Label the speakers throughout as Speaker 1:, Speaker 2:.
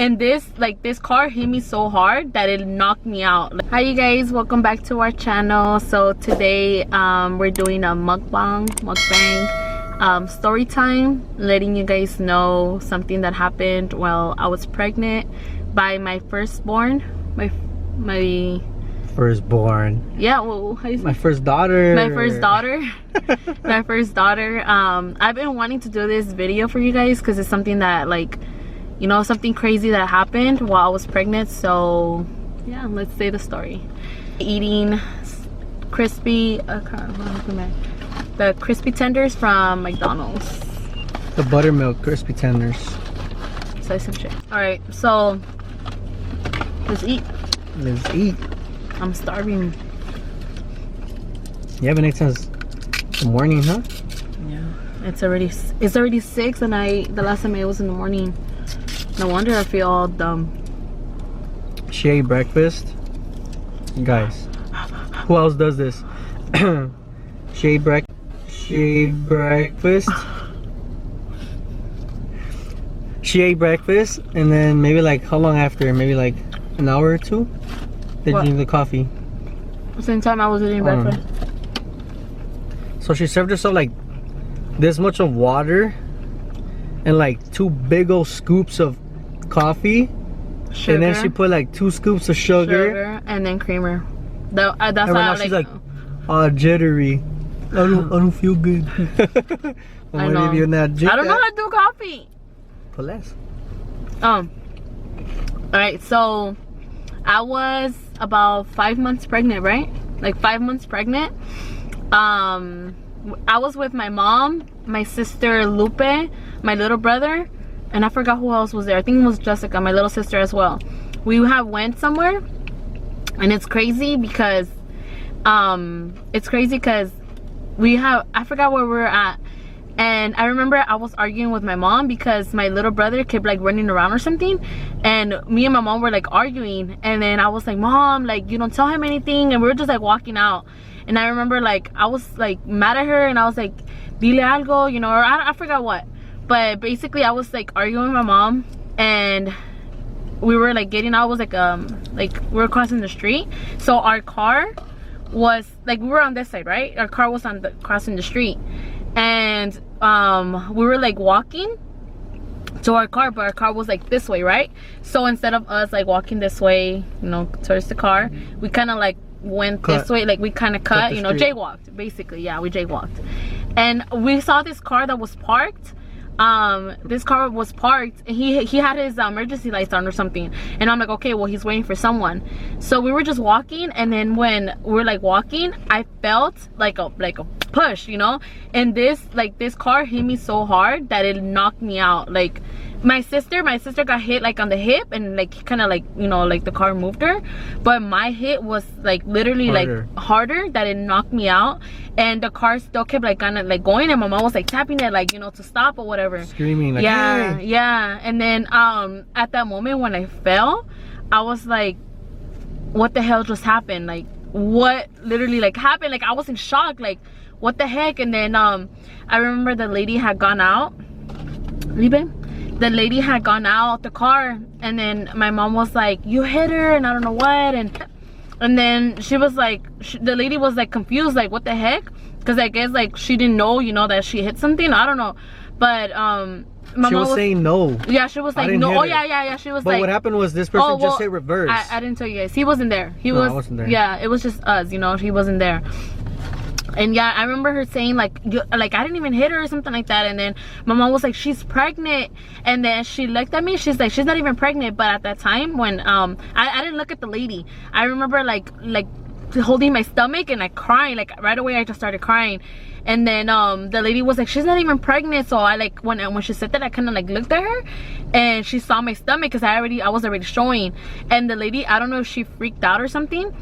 Speaker 1: and this car hit me so hard that it knocked me out. Hi you guys, welcome back to our channel. So today we're doing a mukbang story time, letting you guys know something that happened while I was pregnant by my firstborn. My
Speaker 2: firstborn.
Speaker 1: Yeah, well, how do you say?
Speaker 2: My first daughter.
Speaker 1: My first daughter. My first daughter. I've been wanting to do this video for you guys because it's something that, like, you know, something crazy that happened while I was pregnant. So yeah, let's say the story. Eating crispy the crispy tenders from McDonald's.
Speaker 2: The buttermilk crispy tenders.
Speaker 1: Say some shit. All right, so let's eat.
Speaker 2: Let's eat.
Speaker 1: I'm starving.
Speaker 2: You haven't eaten since the morning, huh?
Speaker 1: Yeah, it's already 6, and the last time I was in the morning. No wonder I feel all dumb.
Speaker 2: She ate breakfast. Guys, who else does this? She ate breakfast. She ate breakfast, and then maybe like how long after? Maybe like an hour or two. Did you drink the coffee?
Speaker 1: Same time I was eating breakfast.
Speaker 2: So she served herself like this much of water and like 2 big old scoops of coffee,
Speaker 1: sugar,
Speaker 2: and then she put like 2 scoops of sugar
Speaker 1: and then creamer. That's
Speaker 2: and
Speaker 1: how
Speaker 2: right now she's like, jittery. I don't feel good.
Speaker 1: I know. I don't know how to do coffee.
Speaker 2: Put less.
Speaker 1: Alright, so I was about 5 months pregnant, right? Like 5 months pregnant. I was with my mom, my sister Lupe, my little brother, and I forgot who else was there. I think it was Jessica, my little sister as well. We went somewhere, and it's crazy because I forgot where we were at. And I remember I was arguing with my mom because my little brother kept like running around or something, and me and my mom were like arguing, and then I was like, Mom, like, you don't tell him anything, and we were just like walking out. And I remember like I was like mad at her, and I was like, dile algo, you know, or I forgot what, but basically I was like arguing with my mom, and we were like getting out. It was like we were crossing the street, so our car was like, we were on this side, right? Our car was on crossing the street, and we were like walking to our car, but our car was like this way, right? So instead of us like walking this way, you know, towards the car, we kind of like went this way, like we kind of cut, you know, jaywalked basically. Yeah, we jaywalked, and we saw this car that was parked. This car was parked, and he had his emergency lights on or something, and I'm like, okay, well, he's waiting for someone. So we were just walking, and then when we were like walking, I felt like a push, you know, and this car hit me so hard that it knocked me out. Like my sister got hit like on the hip, and like kind of like, you know, like the car moved her, but my hit was like literally harder that it knocked me out. And the car still kept like kind of like going, and my mom was like tapping it, like, you know, to stop or whatever, screaming like, yeah, hey. Yeah. And then at that moment when I fell, I was like, what the hell just happened? Like, what literally like happened? Like, I was in shock, like, what the heck? And then I remember the lady had gone out. The lady had gone out the car, and then my mom was like, you hit her, and I don't know what, and then she was like, the lady was like confused, like, what the heck? Because I guess like she didn't know, you know, that she hit something. I don't know, but
Speaker 2: she was saying no.
Speaker 1: Yeah, she was like, no. Oh yeah, she was like, but
Speaker 2: what happened was this person just hit reverse.
Speaker 1: I didn't tell you guys. He wasn't there. I wasn't there. Yeah, it was just us, you know. He wasn't there. And yeah, I remember her saying like I didn't even hit her or something like that. And then my mom was like, she's pregnant. And then she looked at me, she's like, she's not even pregnant. But at that time when I didn't look at the lady, I remember like holding my stomach and like crying, like right away I just started crying. And then the lady was like, she's not even pregnant. So I like, when she said that, I kind of like looked at her, and she saw my stomach because I was already showing. And the lady, I don't know if she freaked out or something,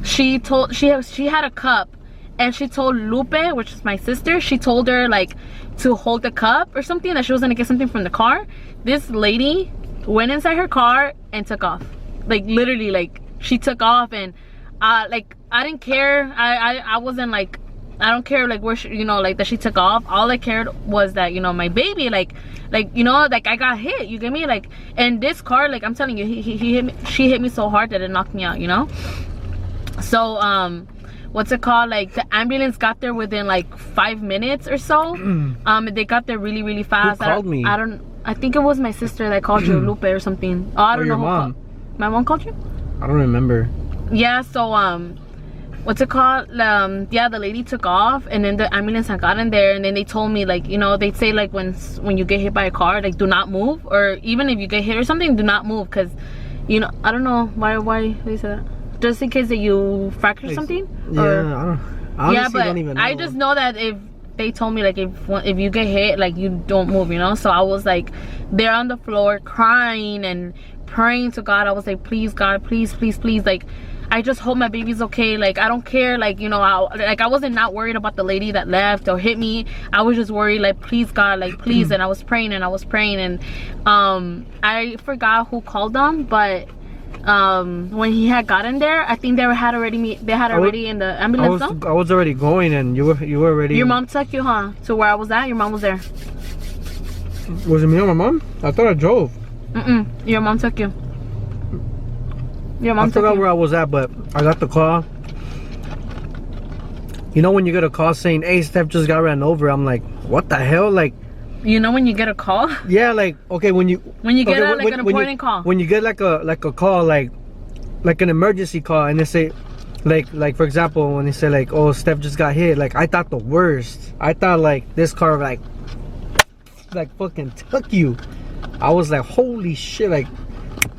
Speaker 1: she had a cup, and she told Lupe, which is my sister, she told her like to hold the cup or something, that she was gonna get something from the car. This lady went inside her car and took off. Like literally, like she took off, and like I didn't care. I wasn't like I don't care like where she, you know, like that she took off. All I cared was that, you know, my baby, like you know, like I got hit, you get me? Like, and this car, like I'm telling you, he hit me, she hit me so hard that it knocked me out, you know? So what's it called, like the ambulance got there within like 5 minutes or so. They got there really, really fast.
Speaker 2: Who called me?
Speaker 1: I think it was my sister that called you, Lupe or something. Oh, I don't know who called. My mom called you?
Speaker 2: I don't remember.
Speaker 1: Yeah, so what's it called, yeah, the lady took off, and then the ambulance had gotten there, and then they told me, like, you know, they'd say like when you get hit by a car, like do not move, or even if you get hit or something, do not move, because, you know, I don't know why they said that, just in case that you fracture something.
Speaker 2: Yeah, I honestly don't even know.
Speaker 1: I just know that if they told me, like, if you get hit, like, you don't move, you know. So I was like there on the floor crying and praying to God. I was like, please God, please, please, please, like, I just hope my baby's okay. Like, I don't care, like, you know, I wasn't not worried about the lady that left or hit me. I was just worried, like, please God, like, please. And I was praying and I was praying, and I forgot who called them, but when he had gotten there, I think they had already in the ambulance.
Speaker 2: I was already going, and you were already.
Speaker 1: Your mom took you, huh, to where I was at? Your mom was there.
Speaker 2: Was it me or my mom? I thought I drove.
Speaker 1: Your mom took you. Your mom
Speaker 2: I forgot where I was at, but I got the call. You know when you get a call saying, hey, Steph just got ran over, I'm like, what the hell? Like,
Speaker 1: you know when you get a call?
Speaker 2: Yeah, like, okay, when you
Speaker 1: get an important call.
Speaker 2: When you get like a call, like an emergency call, and they say, like for example, when they say like, oh, Steph just got hit, like, I thought the worst. I thought like this car like fucking took you. I was like, holy shit, like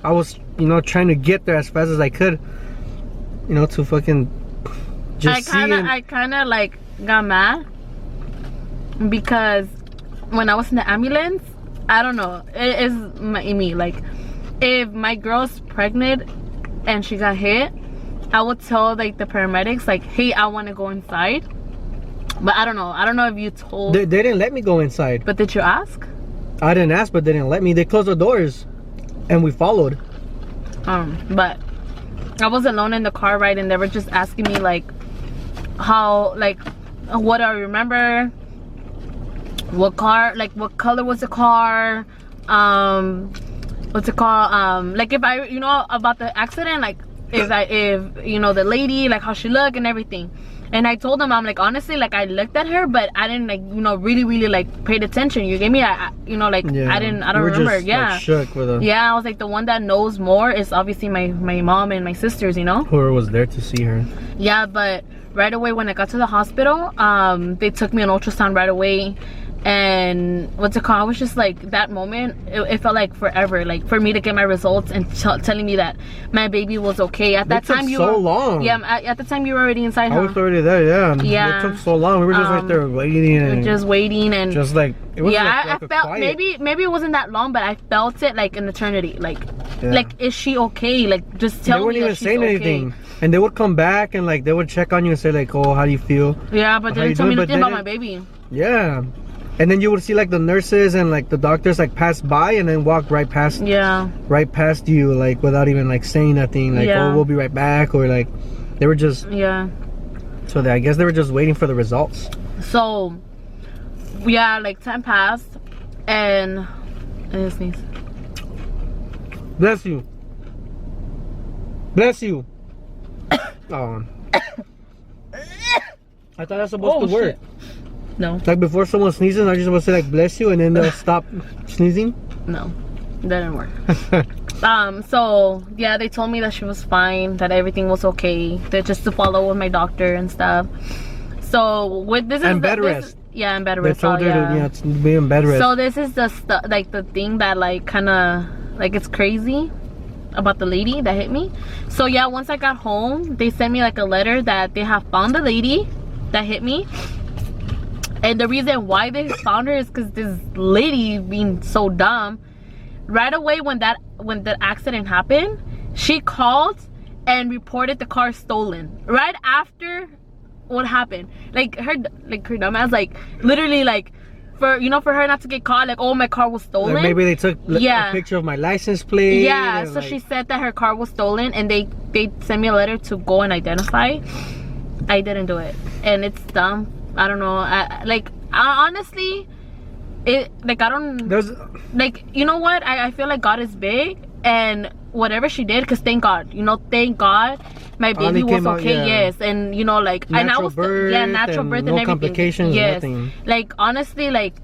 Speaker 2: I was, you know, trying to get there as fast as I could, you know, to fucking just
Speaker 1: I kind of like got mad because when I was in the ambulance, I don't know, it is me, like, if my girl's pregnant and she got hit, I would tell like the paramedics, like, hey, I want to go inside. But I don't know if you told.
Speaker 2: They didn't let me go inside.
Speaker 1: But did you ask?
Speaker 2: I didn't ask, but they didn't let me. They closed the doors and we followed.
Speaker 1: But I was alone in the car ride, and they were just asking me like how, like, what I remember, what car, like what color was the car, what's it called, like if I, you know, about the accident, like if you know the lady, like how she looked and everything. And I told them, I'm like, honestly, like I looked at her, but I didn't, like, you know, really like paid attention. You get me? You know, like, yeah. I don't remember.
Speaker 2: Just,
Speaker 1: yeah,
Speaker 2: like, shook with her.
Speaker 1: Yeah, I was like, the one that knows more is obviously my mom and my sisters, you know,
Speaker 2: who was there to see her.
Speaker 1: Yeah, but right away when I got to the hospital, they took me an ultrasound right away. And what's it called, I was just like, that moment, it felt like forever, like for me to get my results and telling me that my baby was okay. At that time, you
Speaker 2: so long.
Speaker 1: Yeah, at the time you were already inside.
Speaker 2: I was already there. Yeah. It took so long. We were just right there waiting and just like, it was, yeah, like
Speaker 1: I felt maybe it wasn't that long, but I felt it like an eternity. Like, like, is she okay? Like, just tell me. They weren't even saying anything.
Speaker 2: And they would come back and like they would check on you and say like, oh, how do you feel?
Speaker 1: Yeah, but they didn't tell me nothing about my baby.
Speaker 2: Yeah. And then you would see like the nurses and like the doctors like pass by and then walk right past. Yeah. Right past you, like without even like saying nothing. Like, oh, we'll be right back, or like they were just. Yeah. So I guess they were just waiting for the results.
Speaker 1: So, yeah, like time passed, and I sneeze.
Speaker 2: Bless you. Bless you. Oh. I thought that's supposed to work. Shit.
Speaker 1: No.
Speaker 2: Like before someone sneezes, are you supposed to say like bless you and then they'll stop sneezing?
Speaker 1: No, that didn't work. So yeah, they told me that she was fine, that everything was okay, that just to follow with my doctor and stuff. So with this is
Speaker 2: bed rest.
Speaker 1: Yeah, and bed rest.
Speaker 2: They told her to be in bed rest.
Speaker 1: So this is the like the thing that like kind of like it's crazy about the lady that hit me. So yeah, once I got home, they sent me like a letter that they have found the lady that hit me. And the reason why they found her is because this lady being so dumb, right away when that accident happened, she called and reported the car stolen right after what happened. Like her dumbass, like literally, like for her not to get caught, like, oh, my car was stolen.
Speaker 2: Like maybe they took a picture of my license plate.
Speaker 1: Yeah, so like, she said that her car was stolen, and they sent me a letter to go and identify. I didn't do it, and it's dumb. I don't know. I honestly, it like I don't.
Speaker 2: There's
Speaker 1: Like, you know what? I feel like God is big, and whatever she did, because thank God, you know, thank God my baby was okay.
Speaker 2: Out, yeah.
Speaker 1: Yes, and you know, like, and I was
Speaker 2: birth,
Speaker 1: natural birth and
Speaker 2: no
Speaker 1: everything.
Speaker 2: Complications,
Speaker 1: yes,
Speaker 2: nothing.
Speaker 1: like honestly, like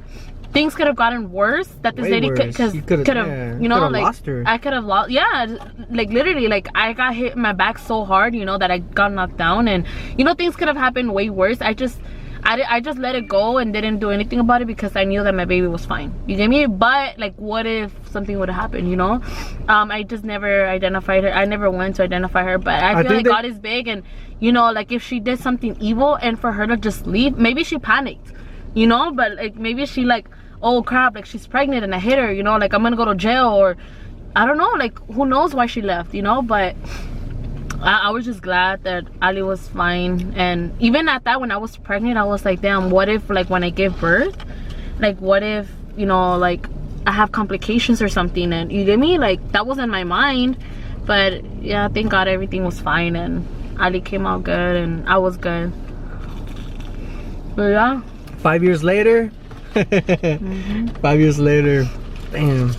Speaker 1: things could have gotten worse. That this
Speaker 2: Way
Speaker 1: lady
Speaker 2: worse.
Speaker 1: could have,
Speaker 2: yeah,
Speaker 1: you know, like
Speaker 2: lost her.
Speaker 1: I could have lost. Yeah, like literally, like I got hit in my back so hard, you know, that I got knocked down, and you know, things could have happened way worse. I just let it go and didn't do anything about it because I knew that my baby was fine. You get me? But like, what if something would have happened, you know? I just never identified her. I never went to identify her, but I feel like God is big, and you know, like if she did something evil and for her to just leave, maybe she panicked, you know, but like maybe she like, oh crap, like she's pregnant and I hit her, you know, like I'm gonna go to jail, or I don't know, like who knows why she left, you know? But I was just glad that Ali was fine. And even at that, when I was pregnant, I was like, damn, what if like when I give birth, like what if, you know, like I have complications or something, and you get me? Like that was in my mind. But yeah, thank God everything was fine, and Ali came out good and I was good. But yeah,
Speaker 2: 5 years later. 5 years later, damn,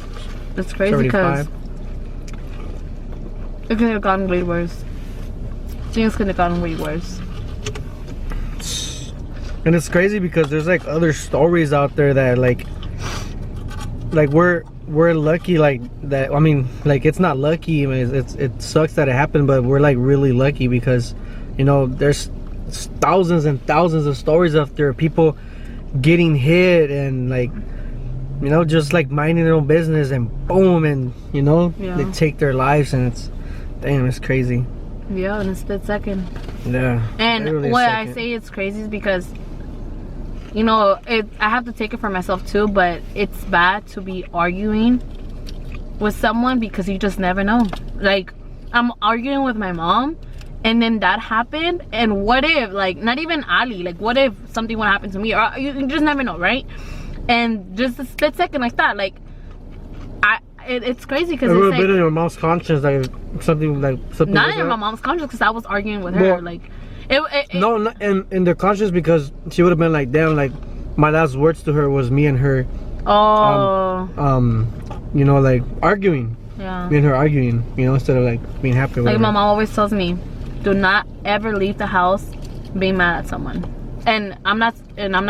Speaker 1: it's crazy because it could have gotten way worse. Things could have gotten way worse.
Speaker 2: And it's crazy because there's like other stories out there that like we're lucky, like that. I mean, like it's not lucky. I mean, it sucks that it happened, but we're like really lucky because, you know, there's thousands and thousands of stories out there, people getting hit and like, you know, just like minding their own business and boom, and you know, they take their lives, and it's, damn, it's crazy.
Speaker 1: Yeah, in a split second.
Speaker 2: Yeah.
Speaker 1: And what I say it's crazy is because, you know, I have to take it for myself too, but it's bad to be arguing with someone because you just never know. Like, I'm arguing with my mom, and then that happened, and what if, like, not even Ali, like what if something would happen to me, or you just never know, right? And just a split second like that, like it's crazy because
Speaker 2: it would
Speaker 1: it's
Speaker 2: have been in your mom's conscience, like something not like
Speaker 1: in my mom's conscience, because I was arguing with her. Like
Speaker 2: no, not in their conscience, because she would have been like, damn, like my last words to her was me and her you know, like arguing.
Speaker 1: Yeah,
Speaker 2: me and her arguing, you know, instead of like being happy with
Speaker 1: like
Speaker 2: her.
Speaker 1: my mom always tells me, do not ever leave the house being mad at someone. And I'm not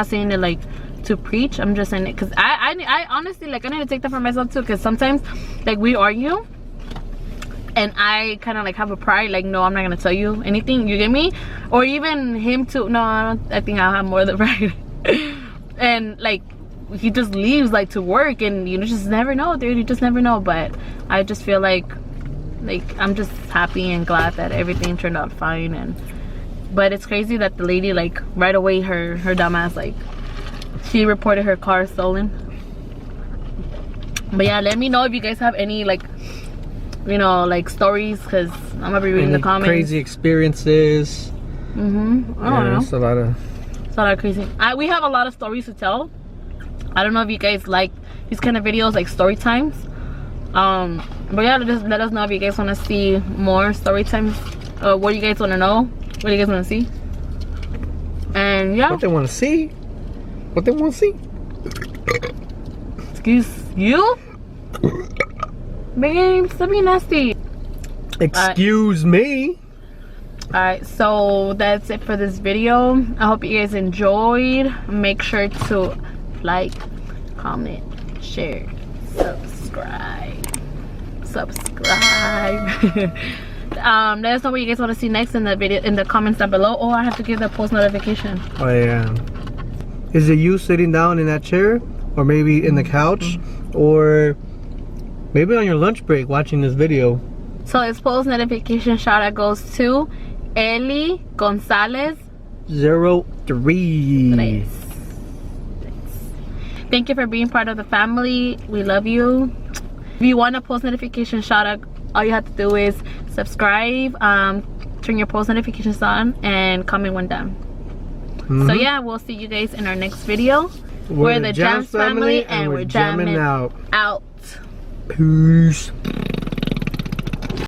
Speaker 1: saying it like to preach, I'm just saying it because I honestly, like, I need to take that for myself too, because sometimes like we argue and I kind of like have a pride, like, no, I'm not gonna tell you anything, you get me? Or even him too. No, I think I'll have more of the pride. And like he just leaves like to work, and you just never know, dude, you just never know. But I just feel like I'm just happy and glad that everything turned out fine. And but it's crazy that the lady, like, right away, her dumbass, like, she reported her car stolen. But yeah, let me know if you guys have any, like, you know, like stories, because I'm gonna be reading the comments.
Speaker 2: Crazy experiences.
Speaker 1: I don't know.
Speaker 2: It's a lot of
Speaker 1: crazy. We have a lot of stories to tell. I don't know if you guys like these kind of videos, like story times. But yeah, just let us know if you guys want to see more story times. What do you guys want to know? What do you guys want to see? And yeah,
Speaker 2: what they want to see. What they want to see.
Speaker 1: Excuse you? Babe, stop being nasty.
Speaker 2: Excuse me.
Speaker 1: Alright, so that's it for this video. I hope you guys enjoyed. Make sure to like, comment, share, subscribe. Let us know what you guys want to see next in the video, in the comments down below. Oh, I have to give the post notification.
Speaker 2: Oh yeah. Is it you sitting down in that chair, or maybe in the couch, or maybe on your lunch break watching this video?
Speaker 1: So its post notification shout out goes to Eli Gonzalez
Speaker 2: 03.
Speaker 1: Thank you for being part of the family. We love you. If you want a post notification shout out, all you have to do is subscribe, turn your post notifications on, and comment when done. So yeah, we'll see you guys in our next video. We're the JAMS family, and we're jamming out.
Speaker 2: Peace.